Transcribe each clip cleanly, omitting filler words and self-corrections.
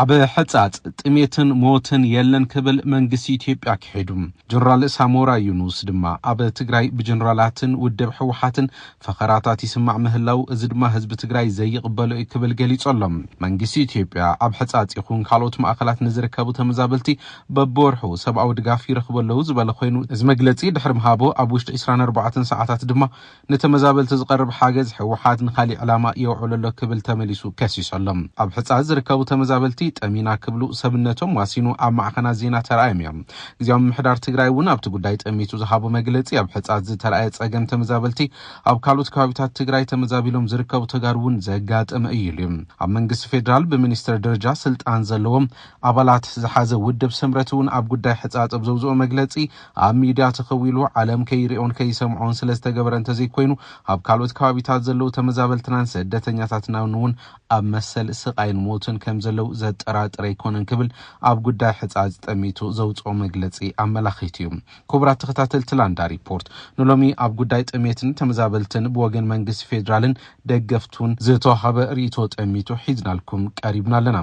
አበ ሕጻጽ ጥሜትን ሞትን የለን ክብል መንግስት ኢትዮጵያ ከሄዱም ጀነራል ሳሞራ ዩኑስ ድማ አበ ትግራይ በጀነራላትን ውድብ ህወሓትን ፈኸራታት ይስማዕ ምህላው እዚ ድማ ህዝብ ትግራይ ዘይቅበሉ ክብል ገሊጾሎም መንግስት ኢትዮጵያ አብ ሕጻጽ ይኹን ካልኦት ማእከላት ንዝርከቡ ተመዛበልቲ በቦርሑ ሰብአዊ ድጋፍ ይረክበለው ዝበለ ኮይኑ እዚ መግለጺ ድሕሪ ምሃቦ አብ ውሽጢ 24 ሰዓታት ድማ ነተመዛበልቲ ዝቀርብ ሓገዝ ህወሓት ንኻሊ ዕላማ የውዕለሎ ክብል ተመሊሱ ከሲሶሎም አብ ሕጻጽ ዝርከቡ ተመዛበልቲ ጠሚና ክብሉ ሰብነቶም ዋሲኑ አብ ማዕከና ዜና ተራእዮም እዮም ግዚያዊ ምሕዳር ትግራይ እውን ኣብቲ ጉዳይ ጠሚቱ ዝሃቦ መግለጺ አብ ሕጻጽ ዝተራእየ ጸገም ተመዛበልቲ አብ ካልኦት ከባቢታት ትግራይ ተመዛቢሎም ዝርከቡ ተጋሩውን ዘጋጠመ እዩ አብ መንግስቲ ፌደራል ብሚኒስትር ደረጃ ስልጣን ዘለዎም አባላት ዝሓዘ ውድብ ስምረቱን አብ ጉዳይ ሕጻጽ ዘውዝኦ መግለጺ አብ ሚድያ ተኸዊሉ ዓለም ከይሪኦን ከይሰምዖን ስለዝተገበረ እንተዘይኮይኑ አብ ካልኦት ከባቢታት ዘለው ተመዛበልትናን ስደተኛታትናን እውን አብ መሰል ስቃይን ሞትን ከም ዘለው ዘጠራጥረ ይኮነን ክብል አብ ጉዳይ ሕጻጽ ጠሚቱ ዘውጽኦ መግለጺ አመላኺት እዩ ክቡራት ተኸታተልቲ ላንዳ ሪፖርት ንሎሚ አብ ጉዳይ ጥሜትን ተመዛበልትን ብወገን መንግስት ፌደራልን ደገፍቱን ዝተዋሃበ ሪቶ ጠሚቱ ሒዝናልኩም ቀሪብና ኣለና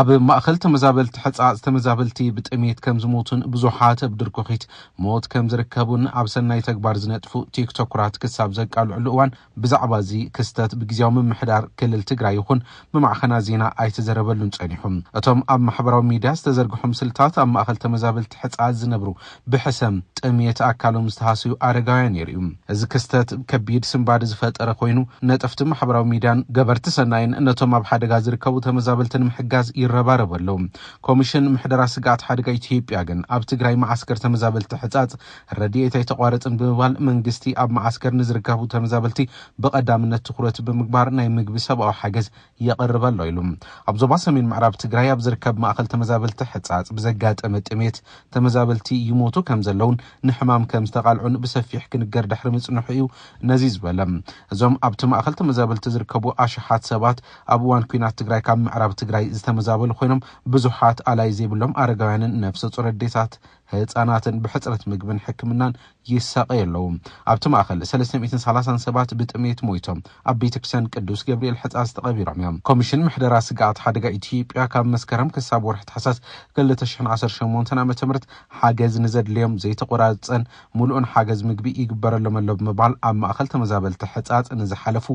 አብ ማእከል ተመዛበልቲ ሕጻጽ ተመዛበልቲ ብጥሜት ከም ዝሞቱን ብዙሓት ብድርኮኺት ሞት ከም ዝርከቡን አብ ሰናይ ተግባር ዝነጥፉ ቲክቶክራት ክሳብ ዘቃልዕሉ እዋን ብዛዕባ እዚ ክስተት ብግዚያዊ ምምሕዳር ክልል ትግራይ ይኹን ብማዕከና ዜና ኣይተዘረበሉን ጸኒሖም እቶም አብ ማሕበራዊ ሚድያ ዝተዘርግሑ ምስልታት አብ ማእከል ተመዛበልቲ ሕጻጽ ዝነብሩ ብሕሰም ጥሜት አካሎም ዝተሃስዩ አረጋውያን የርእዩ እዚ ክስተት ከቢድ ስምባድ ዝፈጠረ ኮይኑ ነጠፍቲ ማሕበራዊ ሚድያን ገበርቲ ሰናይን ነቶም አብ ሓደጋ ዝርከቡ ተመዛበልትን ምሕጋዝ ይረባረበለው ኮሚሽን ምሕደራ ስጋት ሓደጋ ኢትዮጵያ ግን አብ ትግራይ ማዓስከር ተመዛበልቲ ሕጻጽ ረድኤት ኣይተቋረጽን ብምባል መንግስቲ አብ ማዓስከር ንዝርከቡ ተመዛበልቲ በቀዳምነት ትኩረት ብምግባር ናይ ምግቢ ሰብአዊ ሓገዝ የቅርበሎ ኢሉ አብ ዞባ ሰሜን ምዕራብ ትግራይ አብ ዝርከብ ማእከል ተመዛበልቲ ሕጻጽ ብዘጋጠመ ጥሜት ተመዛበልቲ ይሞቱ ከም ዘለውን ንሕማም ከም ዝተቃልዑን ብሰፊሕ ክንገር ድሕሪ ምጽንሑ እዩ ነዚ ዝበለም እዞም ኣብቲ ማእከል ተመዛበልቲ ዝርከቡ አሽሓት ሰባት አብ እዋን ኩናት ትግራይ ካብ ምዕራብ ትግራይ ዝተመዛበሉ ኮይኖም ብዙሓት አላይ ዘይብሎም አረጋውያንን ነፍሰ ጡር ኣዴታት ህፃናትን ብሕጽረት ምግብን ሕክምናን ይሳቀየለው ኣብቲ ማእከል 330 ሰባት ብጥሜት ሞይቶም ኣብ ቤተክርስትያን ቅዱስ ገብርኤል ሕጻጽ ተቐቢሮም እዮም ኮሚሽን ምሕደራ ስጋት ሓደጋ ኢትዮጵያ ካብ መስከረም ክሳብ ወርሒ ታሕሳስ 2018 ዓ.ም ሓገዝ ንዘድልዮም ዘይተቆራጸን ሙሉእን ሓገዝ ምግቢ ይግበረሎም ኣሎ ብምባል ኣብ ማእከል ተመዛበልቲ ሕጻጽ ንዝሓለፉ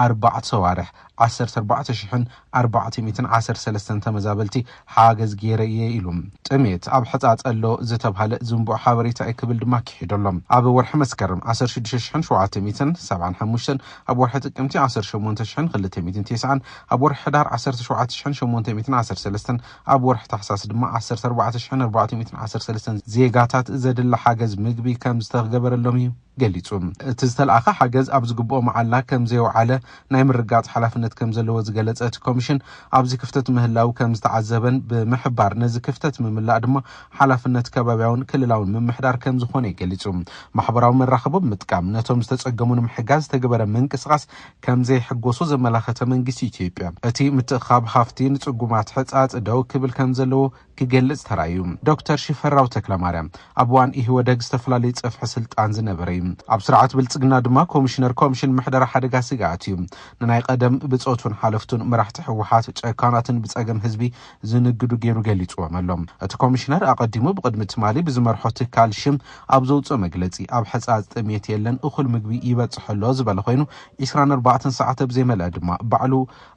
4 ሰዋርሕ 14413 ተመዛበልቲ ሓገዝ ገይረ ኢሉ ጥሜት ኣብ ሕጻጽ ኣሎ ዝተባሃለ ዝንቡዕ ሓበሬታ ክብል ድማ ክሒደሎም ኣብ ወርሒ መስከረም 16775 ኣብ ወርሒ ጥቅምቲ 18290 ኣብ ወርሒ ሕዳር 17813 ኣብ ወርሒ ታሕሳስ ድማ 14413 ዜጋታት ዘድላ ሓገዝ ምግቢ ከም ዝተገበረሎም እዩ ገሊጹ እቲ ዝተለኣኸ ሓገዝ ኣብ ዝግብኦ መዓላ ከም ዘይወዓለ ናይ ምርጋጽ ሓላፍነት ከም ዘለዎ ዝገለጸ እቲ ኮሚሽን ኣብዚ ክፍተት ምህላው ከም ዝተዓዘበን ብምሕባር ነዚ ክፍተት ምምላእ ድማ ሓላፍነት ከባቢያውን ክልላውን ምምሕዳር ከም ዝኾነ ገሊጹ ማሕበራዊ መራኸቢ ምጥቃም ነቶም ዝተጸገሙን ምሕጋዝ ተገበረ ምንቅስቃስ ከም ዘይሕጎሱ ዘመላኸተ መንግስቲ ኢትዮጵያ እቲ ምትኻብ ሃፍቲ ንጽጉማት ሕጻጽ ደው ክብል ከም ዘለዎ ክገልጽ ተራዩ ዶክተር ሽፈራው ተክለማርያም ኣብዋን ኢህወደግ ዝተፈላለዩ ጽፍሒ ስልጣን ዝነበረ ኣብ ስርዓት ብልጽግና ድማ ኮሚሽን ምሕደራ ሓደጋ ስጋት እዩ ንናይ ቀደም ብጾቱን ሓለፍቱን መራሕቲ ህወሓት ጨካናትን ብጸገም ህዝቢ ዝንግዱ ገይሩ ገሊጽዎም ኣሎም እቲ ኮሚሽነር ኣቀዲሙ ብቅድሚ ትማሊ ብዝመርሖ ትካል ሽም ኣብ ዘውጽኦ መግለጺ ኣብ ሕጻጽ ጥሜት የለን እኹል ምግቢ ይበጽሐሎ ዝበለ ኮይኑ 24 ሰዓት ብዘይመልአ ድማ ባዕሉ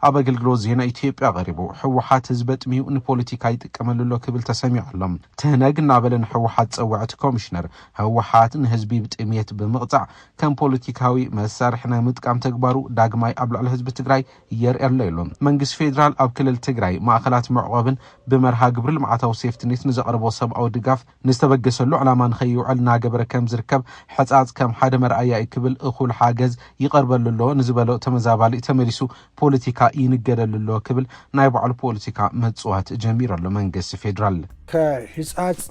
ኣብ ኣገልግሎት ዜና ኢትዮጵያ ቀሪቡ ህወሓት ህዝቢ ጥሚኡ ንፖለቲካ ይጥቀመሉ ክብል ተሰሚዑ ኣሎም ትህነግ እናበለን ህወሓት ጸዋዕቲ ኮሚሽነር ህወሓት ንህዝቢ ብጥሜት ብምቕጻዕ ከም ፖለቲካዊ መሳርሒ ናይ ምጥቃም ተግባሩ ዳግማይ ኣብ ልዕሊ ህዝቢ ትግራይ የርእየሎ ኢሉ መንግስቲ ፌደራል ኣብ ክልል ትግራይ ማእከላት መዕቆብን ብመርሃ ግብሪ ልምዓታዊ ሴፍትኔት ንዘቕርቦ ሰብኣዊ ድጋፍ ንዝተበገሰሉ ዕላማ ንኸይውዕል እናገበረ ከም ዝርከብ ሕጻጽ ከም ሓደ መርኣያ ክብል እኹል ሓገዝ ይቐርበሉ ንዝበሎ ተመዛባሊ ተመሊሱ ፖለቲካ ይንገደሉ ክብል ናይ ባዕሉ ፖለቲካ መጽዋት ጀሚረሎ መንግስቲ ፌደራል ከሕጻጽ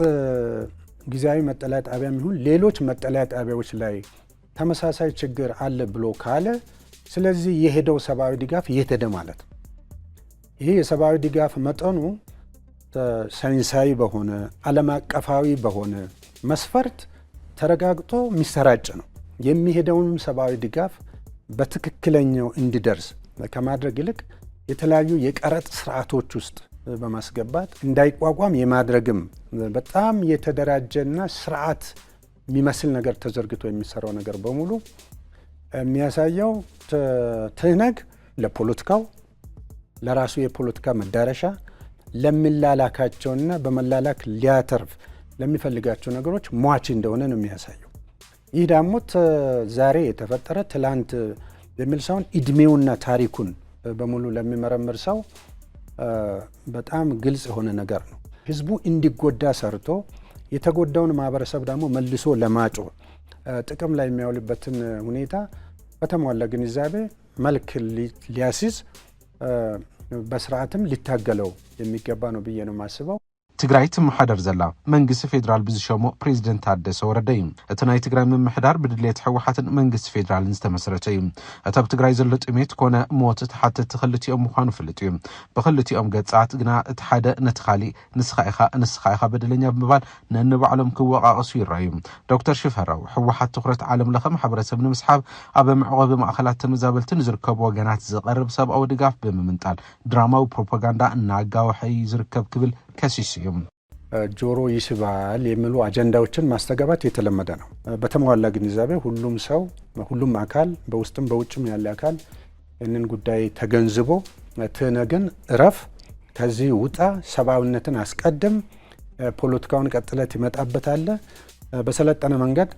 ጊዜያዊ መጠለያ ጣቢያም ይሁን ሌሎች መጠለያ ጣቢያዎች ላይ ተመሳሳይ ችግር አለ ብሎ ካለ ስለዚህ የሄደው ሰብአዊ ድጋፍ እየተደ ማለት ይሄ የሰብአዊ ድጋፍ መጠኑ ሳይንሳዊ በሆነ ዓለም አቀፋዊ በሆነ መስፈርት ተረጋግጦ የሚሰራጭ ነው የሚሄደውን ሰብአዊ ድጋፍ በትክክለኛው እንዲደርስ ከማድረግ ይልቅ የተለያዩ የቀረጥ ስርዓቶች ውስጥ በማስገባት እንዳይቋቋም የማድረግም በጣም የተደራጀና ስርዓት የሚመስል ነገር ተዘርግቶ የሚሰራው ነገር በሙሉ የሚያሳየው ትህነግ ለፖለቲካው ለራሱ የፖለቲካ መዳረሻ ለሚላላካቸውና በመላላክ ሊያተርፍ ለሚፈልጋቸው ነገሮች ሟች እንደሆነ ነው የሚያሳየው። ይህ ደግሞ ዛሬ የተፈጠረ ትላንት የሚል ሳይሆን እድሜውና ታሪኩን በሙሉ ለሚመረምር ሰው በጣም ግልጽ የሆነ ነገር ነው። ህዝቡ እንዲጎዳ ሰርቶ የተጎዳውን ማህበረሰብ ደግሞ መልሶ ለማጮ ጥቅም ላይ የሚያውልበትን ሁኔታ በተሟላ ግንዛቤ መልክ ሊያስይዝ በስርዓትም ሊታገለው የሚገባ ነው ብዬ ነው የማስበው። ትግራይ ትመሓደር ዘላ መንግስቲ ፌደራል ብዝሸሞ ፕሬዚደንት ታደሰ ወረደ እዩ። እቲ ናይ ትግራይ ምምሕዳር ብድሌት ሕወሓትን መንግስቲ ፌደራልን ዝተመስረተ እዩ። እቲ ኣብ ትግራይ ዘሎ ጥሜት ኮነ ሞት ተሓተቲ ክልቲኦም ምዃኑ ፍልጥ እዩ። ብክልቲኦም ገጻት ግና እቲ ሓደ ነቲ ካሊእ ንስኻ ኢኻ በደለኛ ብምባል ነንባዕሎም ክወቃቀሱ ይረኣዩ። ዶክተር ሽፈራው ሕወሓት ትኩረት ዓለም ለኸ ማሕበረሰብ ንምስሓብ ኣብ መዕቆቢ ማእከላት ተመዛበልትን ዝርከቡ ወገናት ዝቐርብ ሰብኣዊ ድጋፍ ብምምንጣል ድራማዊ ፕሮፓጋንዳ እናጋወሐ ዝርከብ ክብል ከሲስዮም ጆሮ ይስባል የሚሉ አጀንዳዎችን ማስተጋባት የተለመደ ነው። በተሟላ ግንዛቤ ሁሉም ሰው ሁሉም አካል በውስጥም በውጭም ያለ አካል እንን ጉዳይ ተገንዝቦ ትህነግን እረፍ፣ ከዚህ ውጣ፣ ሰብአዊነትን አስቀድም፣ ፖለቲካውን ቀጥለት ይመጣበታል፣ በሰለጠነ መንገድ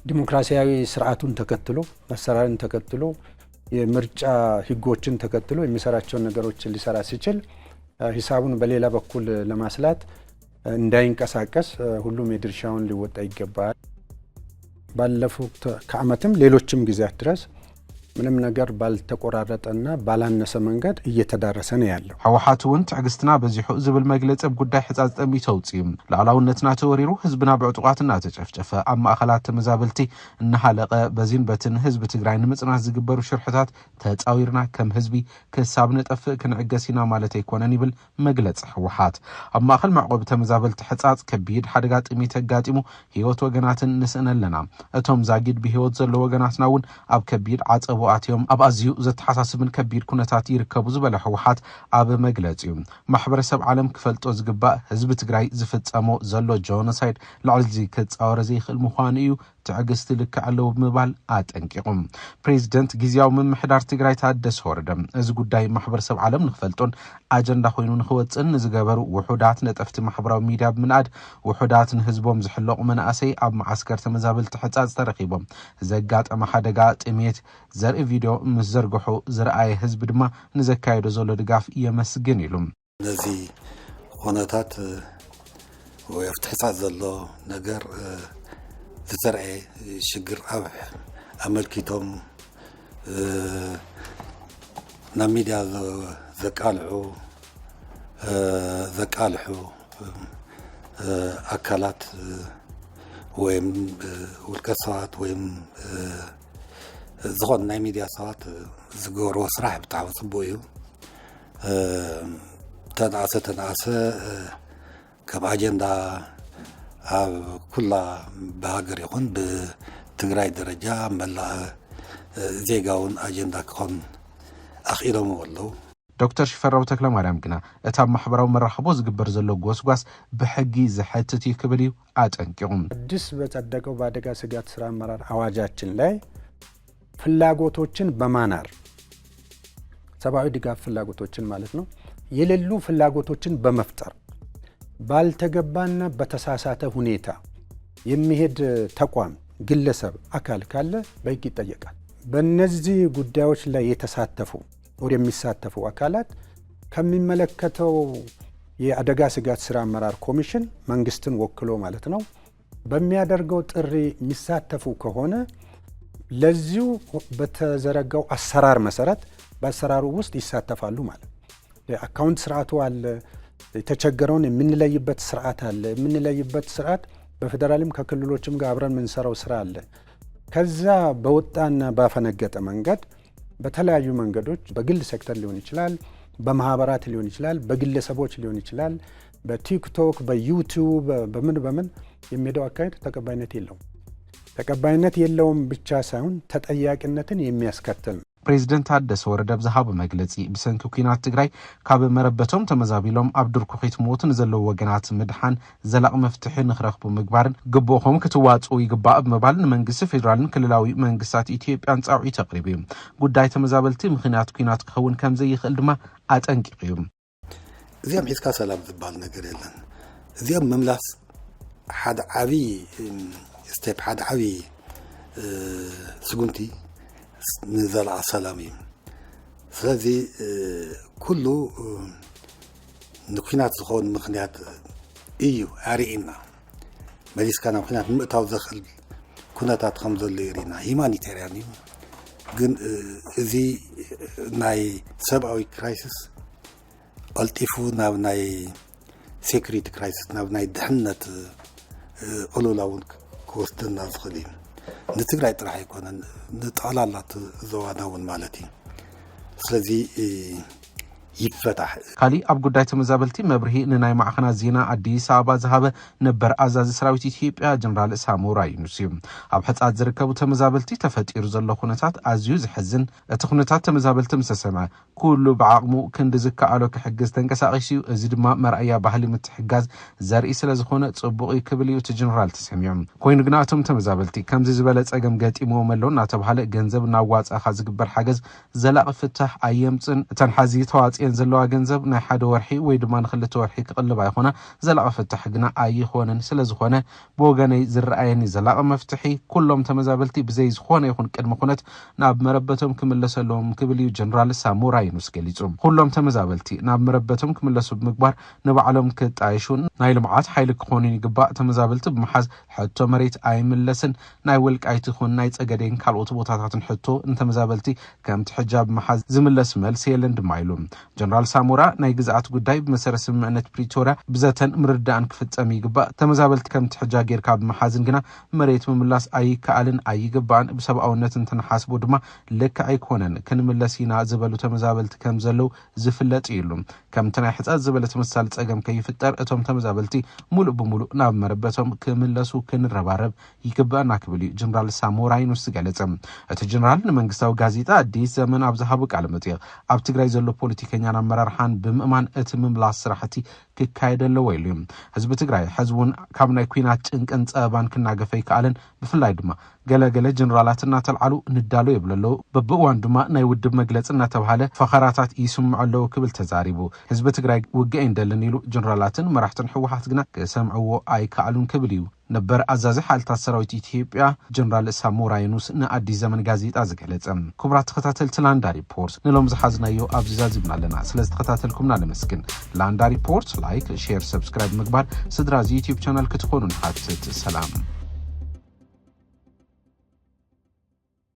ዲሞክራሲያዊ ስርዓቱን ተከትሎ አሰራርን ተከትሎ የምርጫ ህጎችን ተከትሎ የሚሰራቸውን ነገሮች ሊሰራ ሲችል ሂሳቡን በሌላ በኩል ለማስላት እንዳይንቀሳቀስ ሁሉም የድርሻውን ሊወጣ ይገባል። ባለፉት ከዓመትም ሌሎችም ጊዜያት ድረስ ምንም ነገር ባልተቆራረጠና ባላነሰ መንገድ እየተዳረሰ ነው ያለው። ሕወሓት እውን ትዕግስትና በዚሑ ዝብል መግለጽ ጉዳይ ሕጻጽ ጠሚቱ ውጽእ ለዓላውነትና ተወሪሩ ህዝብና ብዕጡቃትና ተጨፍጨፈ ኣብ ማእከላት ተመዛበልቲ እናሃለቀ በዚን በትን ህዝቢ ትግራይ ንምጽናት ዝግበሩ ሽርሕታት ተጻዊርና ከም ህዝቢ ክሳብ ነጠፍእ ክንዕገሲና ማለት ኣይኮነን ይብል መግለጽ ሕወሓት። ኣብ ማእከል ማዕቆብ ተመዛበልቲ ሕጻጽ ከቢድ ሓደጋ ጥሜት ኣጋጢሙ ህይወት ወገናትን ንስእነ ኣለና። እቶም ዛጊድ ብህይወት ዘሎ ወገናትና እውን ኣብ ከቢድ ዓጸቡ ኣትዮም ኣብ ኣዝዩ ዘተሓሳስብን ከቢድ ኩነታት ይርከቡ ዝበለ ሕወሓት ኣብ መግለጽ እዩ ማሕበረሰብ ዓለም ክፈልጦ ዝግባእ ህዝቢ ትግራይ ዝፍጸሞ ዘሎ ጆኖሳይድ ልዕሊ ክጻወረ ዘይኽእል ምዃኑ እዩ ትዕግስቲ ልክዕ ኣለዎ ብምባል ኣጠንቂቖም። ፕሬዚደንት ጊዜያዊ ምምሕዳር ትግራይ ታደሰ ወረደ እዚ ጉዳይ ማሕበረሰብ ዓለም ንኽፈልጦን ኣጀንዳ ኮይኑ ንኽወፅን ዝገበሩ ውሑዳት ነጠፍቲ ማሕበራዊ ሚድያ ብምንኣድ ውሑዳት ንህዝቦም ዝሕለቑ መናእሰይ ኣብ ማዓስከር ተመዛበልቲ ሕጻጽ ተረኺቦም ዘጋጠመ ሓደጋ ጥሜት ዘርኢ ቪድዮ ምስ ዘርግሑ ዝረኣየ ህዝቢ ድማ ንዘካየዶ ዘሎ ድጋፍ የመስግን ኢሉ ነዚ ኩነታት ወይ ኣብቲ ሕጻጽ ዘሎ ነገር ዝተረአየ ሽግር ኣመልኪቶም ናብ ሚድያ ዘቃልሑ ኣካላት ወይም ውልቀ ሰባት ወይም ዝኾኑ ናይ ሚድያ ሰባት ዝገብርዎ ስራሕ ብጣዕሚ ጽቡቕ እዩ። ተነኣሰ ከም ኣጀንዳ ኣብ ኩላ ብሃገር ይኹን ብትግራይ ደረጃ መላእ ዜጋውን ኣጀንዳ ክኾን ኣኽኢሎም ኣለዉ። ዶክተር ሽፈራው ተክለማርያም ግና እታ ማሕበራዊ መራኸቦ ዝግበር ዘሎ ጎስጓስ ብሕጊ ዝሕትት እዩ ክብል እዩ አጠንቂቁም። አዲስ በጸደቀው በአደጋ ስጋት ስራ አመራር አዋጃችን ላይ ፍላጎቶችን በማናር ሰብአዊ ድጋፍ ፍላጎቶችን ማለት ነው የሌሉ ፍላጎቶችን በመፍጠር ባልተገባና በተሳሳተ ሁኔታ የሚሄድ ተቋም ግለሰብ አካል ካለ በሕግ ይጠየቃል። በእነዚህ ጉዳዮች ላይ የተሳተፉ ወር የሚሳተፉ አካላት ከሚመለከተው የአደጋ ስጋት ስራ አመራር ኮሚሽን መንግስትን ወክሎ ማለት ነው በሚያደርገው ጥሪ የሚሳተፉ ከሆነ ለዚሁ በተዘረጋው አሰራር መሰረት በአሰራሩ ውስጥ ይሳተፋሉ ማለት የአካውንት ስርዓቱ አለ። የተቸገረውን የምንለይበት ስርዓት አለ። የምንለይበት ስርዓት በፌደራልም ከክልሎችም ጋር አብረን የምንሰራው ስራ አለ። ከዛ በወጣና ባፈነገጠ መንገድ በተለያዩ መንገዶች በግል ሴክተር ሊሆን ይችላል፣ በማህበራት ሊሆን ይችላል፣ በግለሰቦች ሊሆን ይችላል፣ በቲክቶክ በዩቲዩብ በምን የሚሄደው አካሄድ ተቀባይነት የለውም። ተቀባይነት የለውም ብቻ ሳይሆን ተጠያቂነትን የሚያስከትል ፕሬዚደንት ታደሰ ወረደ ብዝሃቡ መግለጺ ብሰንኪ ኩናት ትግራይ ካብ መረበቶም ተመዛቢሎም ኣብ ድርኩኺት ሞትን ዘለው ወገናት ምድሓን ዘላቕ መፍትሒ ንኽረኽቡ ምግባርን ግቦኦም ክትዋጽኡ ይግባእ ብምባል ንመንግስቲ ፌደራልን ክልላዊ መንግስታት ኢትዮጵያን ጻውዒት ኣቕሪቡ እዩ። ጉዳይ ተመዛበልቲ ምኽንያት ኩናት ክኸውን ከም ዘይኽእል ድማ ኣጠንቂቑ እዩ። እዚኦም ሒዝካ ሰላም ዝበሃል ነገር የለን። እዚኦም ምምላስ ሓደ ዓብይ ስቴፕ ሓደ ዓብይ ስጉምቲ ንዘለዓ ሰላም እዩ። ስለዚ ኩሉ ንኩናት ዝኸውን ምክንያት እዩ ኣርኢና መሊስካ ናብ ኩናት ምእታው ዘኽእል ኩነታት ከም ዘሎ የሪና ሂማኒታርያን እዩ። ግን እዚ ናይ ሰብኣዊ ክራይሲስ ቀልጢፉ ናብ ናይ ሴኩሪቲ ክራይሲስ ናብ ናይ ድሕነት ቁሉላ እውን ክወስደና ዝኽእል እዩ። ንትግራይ ጥራሕ ኣይኮነን ንጠቕላላት ዞባና እውን ማለት እዩ። ስለዚ ይፈታሕ ካሊ ኣብ ጉዳይ ተመዛበልቲ መብርሂ ንናይ ማዕኸናት ዜና ኣዲስ ኣበባ ዝሃበ ነበር ኣዛዚ ሰራዊት ኢትዮጵያ ጀነራል ሳሞራ ዩኑስ እዩ። ኣብ ሕጻት ዝርከቡ ተመዛበልቲ ተፈጢሩ ዘሎ ኩነታት ኣዝዩ ዝሕዝን እቲ ኩነታት ተመዛበልቲ ምስ ተሰምዐ ኩሉ ብዓቕሙ ክንዲ ዝከኣሎ ክሕግዝ ተንቀሳቒሱ እዩ። እዚ ድማ መርኣያ ባህሊ ምትሕጋዝ ዘርኢ ስለ ዝኾነ ጽቡቕ ክብል እዩ እቲ ጀነራል ተሰሚዑ። ኮይኑ ግና እቶም ተመዛበልቲ ከምዚ ዝበለ ጸገም ገጢሞም ኣሎ እናተባሃለ ገንዘብ እናዋፅኣኻ ዝግበር ሓገዝ ዘላቒ ፍታሕ ኣየምፅን እተን ሓዚ ተዋፅአን ዘለዋ ገንዘብ ናይ ሓደ ወርሒ ወይ ድማ ንኽልተ ወርሒ ክቕልብ ኣይኾነ ዘላቒ ፍታሕ ግና ኣይኾነን። ስለ ዝኾነ ብወገነይ ዝረኣየኒ ዘላቒ መፍትሒ ኩሎም ተመዛበልቲ ብዘይ ዝኾነ ይኹን ቅድሚ ኩነት ናብ መረበቶም ክምለሰሎም ክብል እዩ ጀነራል ሳሞራ ዩኑስ ገሊጹ። ኩሎም ተመዛበልቲ ናብ መረበቶም ክምለሱ ብምግባር ንባዕሎም ክጣየሹን ናይ ልምዓት ሓይሊ ክኾኑ ይግባእ። ተመዛበልቲ ብምሓዝ ሕቶ መሬት ኣይምለስን ናይ ወልቃይት ይኹን ናይ ጸገዴን ካልኦት ቦታታትን ሕቶ ንተመዛበልቲ ከምቲ ሕጃብ ብምሓዝ ዝምለስ መልሲ የለን ድማ ኢሉ ጀነራል ሳሞራ ናይ ግዝኣት ጉዳይ ብመሰረት ስምምዕነት ፕሪቶሪያ ብዘተን ምርዳእን ክፍጸም ይግባእ። ተመዛበልቲ ከምቲ ሕጃብ ጌርካ ብምሓዝን ግና መሬት ምምላስ ኣይከኣልን ኣይግባእን ብሰብኣውነት እንተነሓስቦ ድማ ልክዕ ኣይኮነን ክንምለስ ኢና ዝበሉ ተመዛበልቲ ከም ዘለው ዝፍለጥ እዩ። ከምቲ ናይ ሕጻት ዝበለ ተመሳሳሊ ጸገም ከይፍጠር እቶም ተመዛበልቲ ሙሉእ ብሙሉእ ናብ መረበቶም ክምለሱ ክንረባረብ ይግባእና ክብል እዩ ጀነራል ሳሞራ ዩኑስ ገለጸ። እቲ ጀነራል ንመንግስታዊ ጋዜጣ አዲስ ዘመን ኣብ ዝሃቡ ቃለ መጠይቕ ኣብ ትግራይ ዘሎ ፖለቲከኛን ኣመራርሓን ብምእማን እቲ ምምላስ ስራሕቲ ክካየድ ኣለዎ ኢሉ እዩ። ህዝቢ ትግራይ ሕዝቡን ካብ ናይ ኩናት ጭንቅን ጸባን ክናገፈ ይከኣልን ብፍላይ ድማ ገለገለ ጀነራላት እናተልዓሉ ንዳሎ ይብሉ ኣለዉ። በብእዋን ድማ ናይ ውድብ መግለፂ እናተባሃለ ፈኸራታት ይስምዑ ኣለዉ ክብል ተዛሪቡ ህዝቢ ትግራይ ውግእ እንደልን ኢሉ ጀነራላትን መራሕትን ሕወሓት ግና ክሰምዕዎ ኣይከኣሉን ክብል እዩ ነበር ኣዛዚ ሓይልታት ሰራዊት ኢትዮጵያ ጀነራል ሳሞራ ዩኑስ ንአዲስ ዘመን ጋዜጣ ዝገለጸ። ክቡራት ተኸታተልቲ ላንዳ ሪፖርት ንሎም ዝሓዝናዮ ኣብዚ ዛዚምና ኣለና። ስለ ዝተኸታተልኩምና ለመስግን። ላንዳ ሪፖርት ላይክ፣ ሼር፣ ሰብስክራይብ ምግባር ስድራ ዚ ዩቲዩብ ቻናል ክትኾኑ ንሓትት። ሰላም